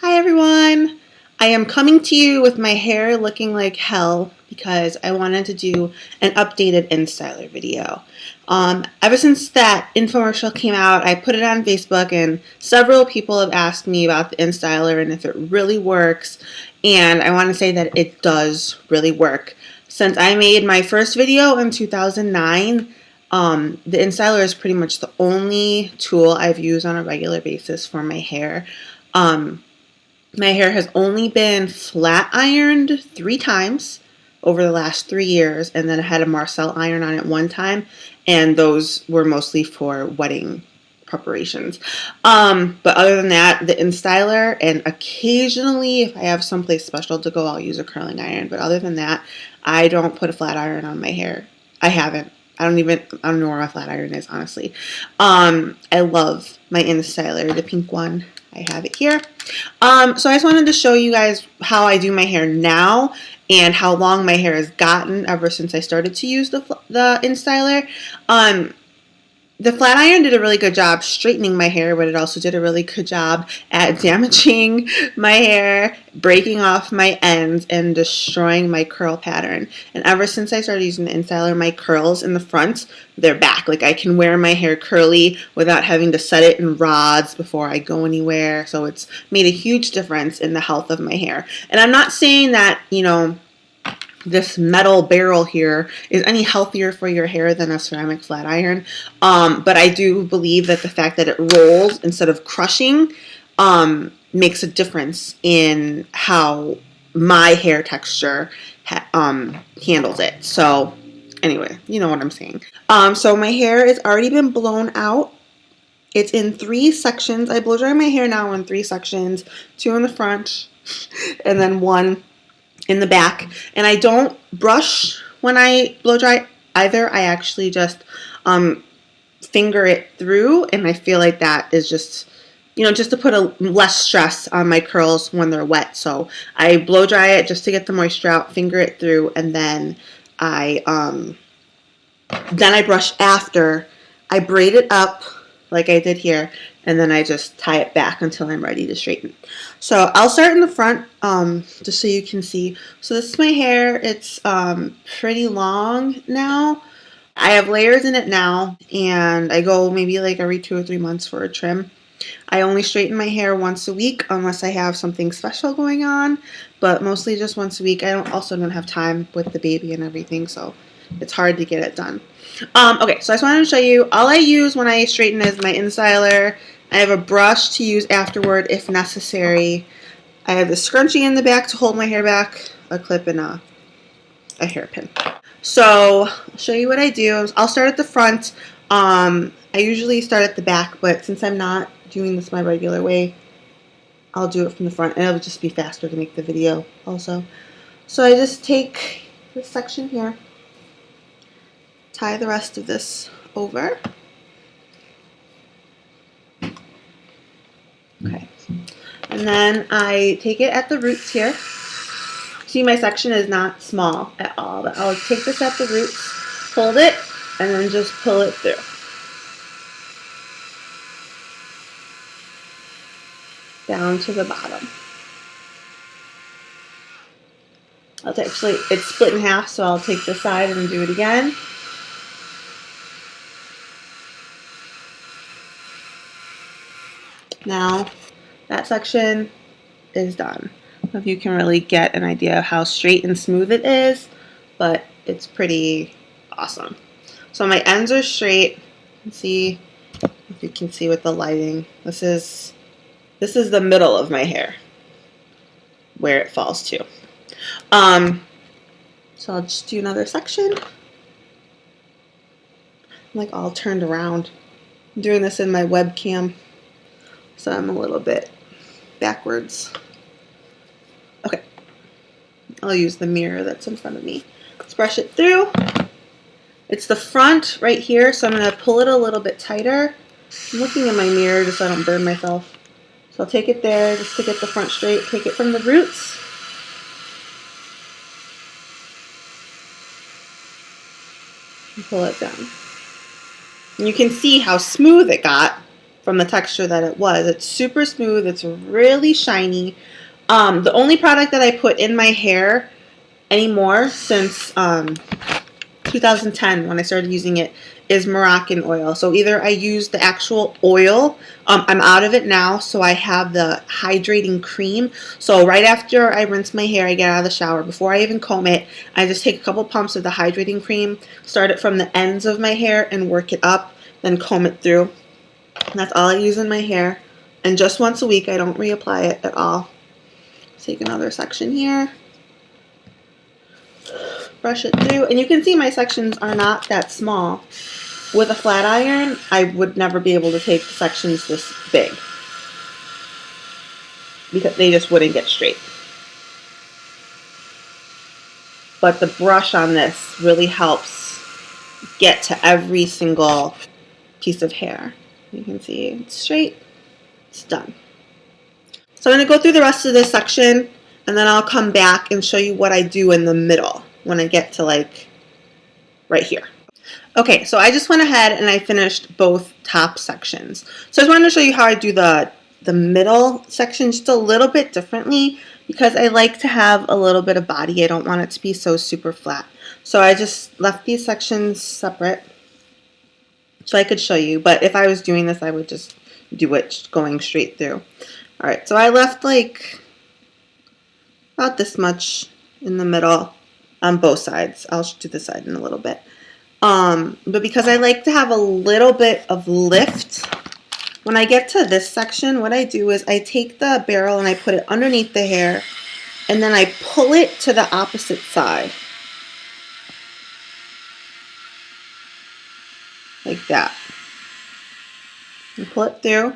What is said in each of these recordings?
Hi everyone! I am coming to you with my hair looking like hell because I wanted to do an updated Instyler video. Ever since that infomercial came out, I put it on Facebook and several people have asked me about the Instyler and if it really works, and I want to say that it does really work. Since I made my first video in 2009, the Instyler is pretty much the only tool I've used on a regular basis for my hair. My hair has only been flat ironed 3 times over the last 3 years, and then I had a Marcel iron on it one time, and those were mostly for wedding preparations. But other than that, the Instyler, and occasionally if I have someplace special to go, I'll use a curling iron. But other than that, I don't put a flat iron on my hair. I haven't. I don't know where my flat iron is, honestly. I love my Instyler, the pink one. I have it here. So I just wanted to show you guys how I do my hair now and how long my hair has gotten ever since I started to use the Instyler. The flat iron did a really good job straightening my hair, but it also did a really good job at damaging my hair, breaking off my ends, and destroying my curl pattern. And ever since I started using the Instyler, my curls in the front, they're back. Like, I can wear my hair curly without having to set it in rods before I go anywhere. So it's made a huge difference in the health of my hair. And I'm not saying that, this metal barrel here is any healthier for your hair than a ceramic flat iron. But I do believe that the fact that it rolls instead of crushing makes a difference in how my hair texture handles it. So anyway, you know what I'm saying. So my hair has already been blown out. It's in 3 sections. I blow dry my hair now in 3 sections, 2 in the front and then 1 in the back. And I don't brush when I blow dry either. I actually just finger it through, and I feel like that is just, just to put a less stress on my curls when they're wet. So I blow dry it just to get the moisture out, finger it through, and then I brush after. I braid it up like I did here, and then I just tie it back until I'm ready to straighten. So I'll start in the front, just so you can see. So this is my hair. It's pretty long now. I have layers in it now, and I go maybe like every 2 or 3 months for a trim. I only straighten my hair once a week unless I have something special going on, but mostly just once a week. I also don't have time with the baby and everything, so it's hard to get it done. Okay, so I just wanted to show you, all I use when I straighten is my Insyler. I have a brush to use afterward if necessary. I have a scrunchie in the back to hold my hair back, a clip, and a hairpin. So I'll show you what I do. I'll start at the front. I usually start at the back, but since I'm not doing this my regular way, I'll do it from the front, and it'll just be faster to make the video also. So I just take this section here, tie the rest of this over. Okay. And then I take it at the roots here. See, my section is not small at all, but I'll take this at the roots, hold it, and then just pull it through. Down to the bottom. It's split in half, so I'll take this side and do it again. Now, that section is done. I don't know if you can really get an idea of how straight and smooth it is, but it's pretty awesome. So my ends are straight. Let's see if you can see with the lighting. This is the middle of my hair where it falls to. So I'll just do another section. I'm like all turned around. I'm doing this in my webcam, so I'm a little bit backwards. Okay, I'll use the mirror that's in front of me. Let's brush it through. It's the front right here, so I'm going to pull it a little bit tighter. I'm looking in my mirror just so I don't burn myself. So I'll take it there just to get the front straight. Take it from the roots. And pull it down. And you can see how smooth it got from the texture that it was. It's super smooth. It's really shiny. The only product that I put in my hair anymore since 2010 when I started using it is Moroccan oil. So either I use the actual oil, I'm out of it now, so I have the hydrating cream. So right after I rinse my hair, I get out of the shower, before I even comb it, I just take a couple pumps of the hydrating cream, start it from the ends of my hair and work it up, then comb it through. And that's all I use in my hair. And just once a week, I don't reapply it at all. Take another section here. Brush it through, and you can see my sections are not that small. With a flat iron, I would never be able to take sections this big because they just wouldn't get straight. But the brush on this really helps get to every single piece of hair. You can see it's straight, it's done. So I'm going to go through the rest of this section, and then I'll come back and show you what I do in the middle when I get to like right here. Okay, so I just went ahead and I finished both top sections. So I just wanted to show you how I do the middle section just a little bit differently because I like to have a little bit of body. I don't want it to be so super flat. So I just left these sections separate so I could show you. But if I was doing this, I would just do it going straight through. All right, so I left like about this much in the middle on both sides. I'll do this side in a little bit. But because I like to have a little bit of lift, when I get to this section, what I do is I take the barrel and I put it underneath the hair, and then I pull it to the opposite side. Like that. And pull it through,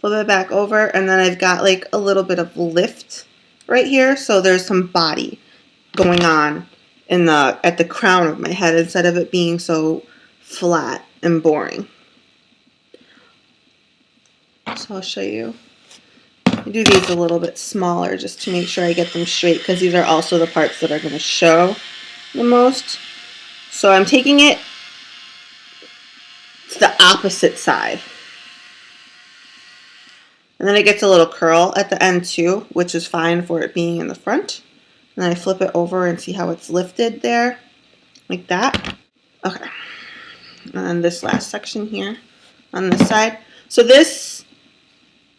flip it back over, and then I've got like a little bit of lift right here, so there's some body going on in at the crown of my head instead of it being so flat and boring. So I'll show you. I do these a little bit smaller just to make sure I get them straight because these are also the parts that are going to show the most. So I'm taking it to the opposite side. And then it gets a little curl at the end too, which is fine for it being in the front. And then I flip it over and see how it's lifted there, like that. Okay. And then this last section here on this side. So this,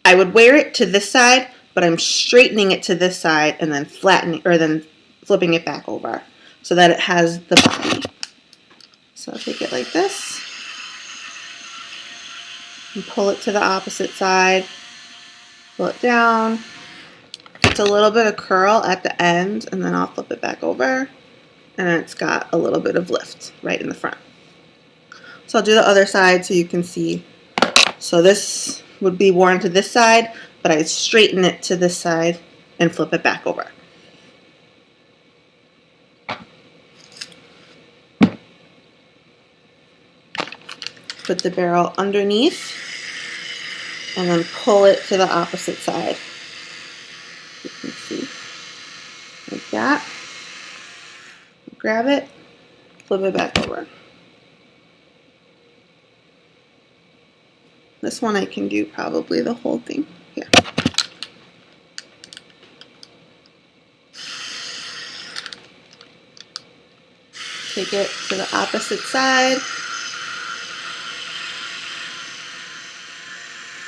I would wear it to this side, but I'm straightening it to this side and then flattening, or then flipping it back over so that it has the body. So I'll take it like this and pull it to the opposite side, pull it down. It's a little bit of curl at the end, and then I'll flip it back over, and it's got a little bit of lift right in the front. So I'll do the other side so you can see. So this would be worn to this side, but I straighten it to this side and flip it back over. Put the barrel underneath, and then pull it to the opposite side. You can see, like that. Grab it, flip it back over. This one I can do probably the whole thing here. Take it to the opposite side.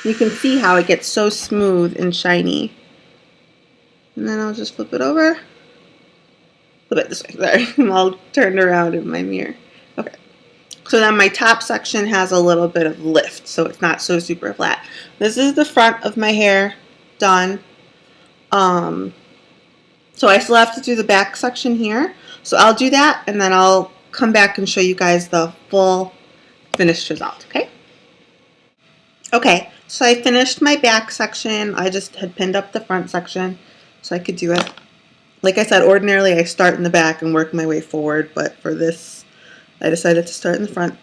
You can see how it gets so smooth and shiny. And then I'll just flip it over. Flip it this way, sorry. I'm all turned around in my mirror. Okay. So then my top section has a little bit of lift, so it's not so super flat. This is the front of my hair done. So I still have to do the back section here. So I'll do that, and then I'll come back and show you guys the full finished result, okay? Okay, so I finished my back section. I just had pinned up the front section so I could do it. Like I said, ordinarily I start in the back and work my way forward, but for this, I decided to start in the front.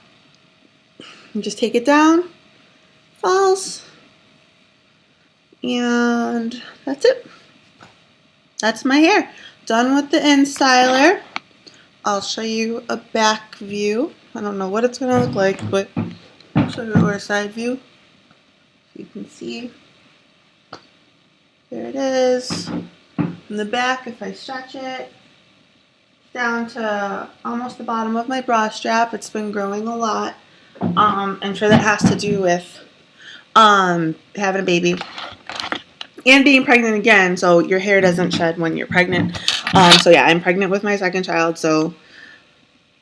And just take it down, falls, and that's it. That's my hair. Done with the Instyler. I'll show you a back view. I don't know what it's going to look like, but I'll show you a side view. You can see there it is. In the back, if I stretch it down to almost the bottom of my bra strap, it's been growing a lot. I'm sure that has to do with having a baby and being pregnant again, so your hair doesn't shed when you're pregnant. So yeah, I'm pregnant with my second child, so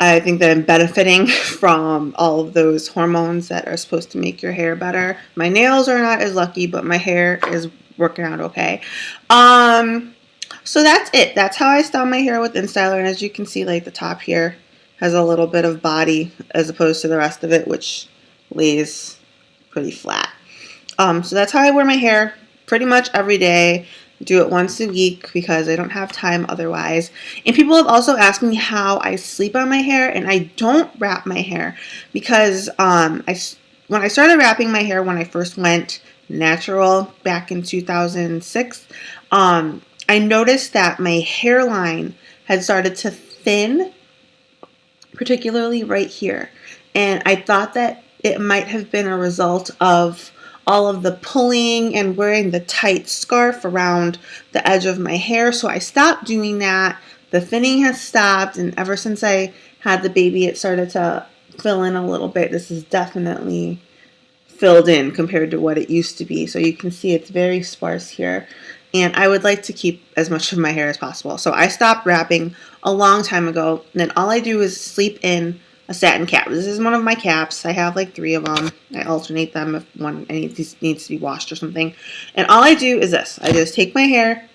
I think that I'm benefiting from all of those hormones that are supposed to make your hair better. My nails are not as lucky, but my hair is working out okay. So that's it. That's how I style my hair with Instyler, and as you can see, like the top here has a little bit of body as opposed to the rest of it, which lays pretty flat. So that's how I wear my hair pretty much every day. Do it once a week because I don't have time otherwise. And people have also asked me how I sleep on my hair, and I don't wrap my hair because when I started wrapping my hair when I first went natural back in 2006, I noticed that my hairline had started to thin, particularly right here. And I thought that it might have been a result of all of the pulling and wearing the tight scarf around the edge of my hair. So I stopped doing that. The thinning has stopped, and ever since I had the baby, it started to fill in a little bit. This is definitely filled in compared to what it used to be. So you can see it's very sparse here. And I would like to keep as much of my hair as possible. So I stopped wrapping a long time ago. And then all I do is sleep in a satin cap. This is one of my caps. I have like 3 of them. I alternate them if one needs to be washed or something. And all I do is this. I just take my hair,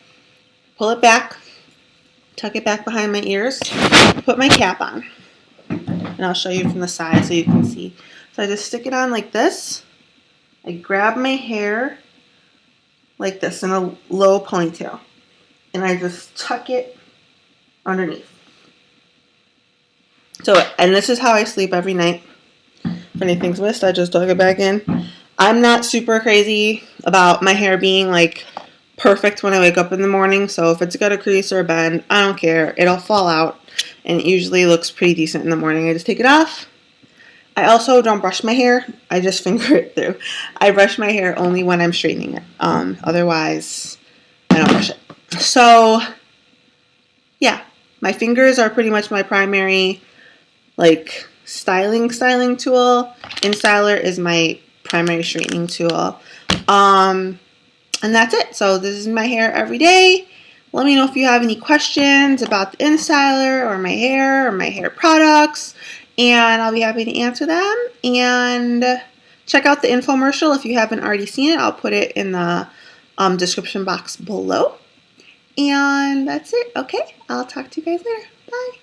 pull it back, tuck it back behind my ears, put my cap on. And I'll show you from the side so you can see. So I just stick it on like this. I grab my hair like this in a low ponytail. And I just tuck it underneath. So, and this is how I sleep every night. If anything's missed, I just tuck it back in. I'm not super crazy about my hair being like perfect when I wake up in the morning. So if it's got a crease or a bend, I don't care. It'll fall out. And it usually looks pretty decent in the morning. I just take it off. I also don't brush my hair. I just finger it through. I brush my hair only when I'm straightening it. Otherwise, I don't brush it. So, yeah. My fingers are pretty much my primary like styling tool. Instyler is my primary straightening tool. And that's it. So this is my hair every day. Let me know if you have any questions about the Instyler or my hair products, and I'll be happy to answer them. And check out the infomercial if you haven't already seen it. I'll put it in the description box below. And that's it. Okay, I'll talk to you guys later. Bye.